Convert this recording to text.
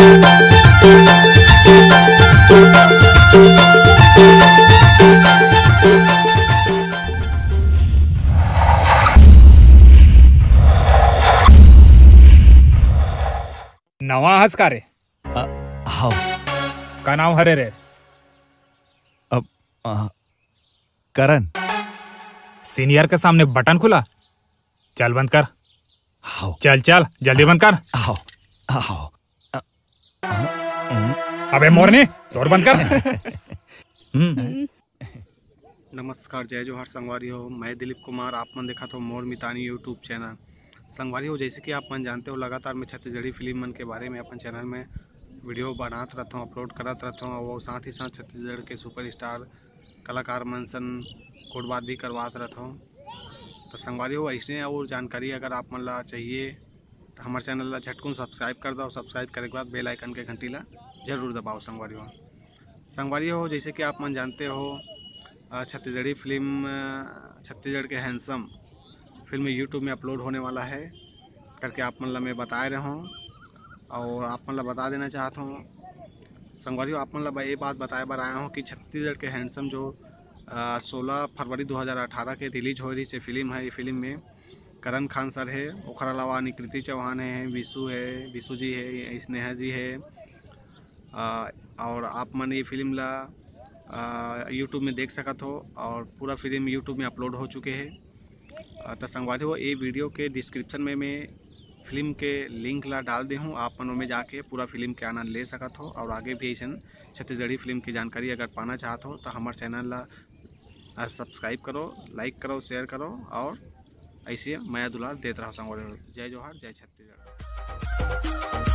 नवा आहात का रे? हाव. का नाव हरे रे? करण. सीनियर के सामने बटन खुला, चल बंद कर. हाव. चल चल जल्दी बंद कर. हाव. हाव. अबे मोरनी तोड़ बंद कर. नमस्कार, जय जोहार संगवारी हो. मैं दिलीप कुमार. आप मन देखा तो मोर मितानी यूट्यूब चैनल. संगवारी हो, जैसे कि आप मन जानते हो, लगातार मैं छत्तीसगढ़ी फिल्म मन के बारे में अपन चैनल में वीडियो बनात रहता हूँ, अपलोड करत रहता हूँ और साथ ही साथ छत्तीसगढ़ के सुपरस्टार कलाकार मन सन कोट बात भी करवात रहता हूँ. तो संगवारी हो, ऐसे और जानकारी अगर आप मन ला चाहिए तो हमारे चैनल ला झटकुन सब्सक्राइब कर दो. सब्सक्राइब करे के बाद बेल आइकन के घंटी ला जरूर दबाओ. संगवारी हो, जैसे कि आप मन जानते हो, छत्तीसगढ़ी फिल्म छत्तीसगढ़ के हैंडसम फिल्म यूट्यूब में अपलोड होने वाला है करके आप मन ला मैं बता रहा हूँ और आप मन ला बता देना चाहता हूँ. संगवारी हो, आप मन ला ये बात बताए बार आया हूँ कि छत्तीसगढ़ के हैंडसम जो 16 फरवरी 2018 के रिलीज हो रही से फिल्म है. ये फिल्म में करण खान सर है, ओखर अलावा निकृति चौहान है, विशु जी है, स्नेहा जी है. और आप मन ये फिल्म ला यूट्यूब में देख सकत हो और पूरा फिल्म यूट्यूब में अपलोड हो चुके हैं. तो संगवारी हो, ये वीडियो के डिस्क्रिप्शन में मैं फिल्म के लिंक ला डाल दे हूँ. आप मन में जाके पूरा फिल्म के आनंद ले सकत हो और आगे भी ऐसा छत्तीसगढ़ी फिल्म की जानकारी अगर पाना चाहते हो तो हमारे चैनल ला सब्सक्राइब करो, लाइक करो, शेयर करो और ऐसे माया दुलार देते रहो. संगवारी हो, जय जोहार, जय छत्तीसगढ़.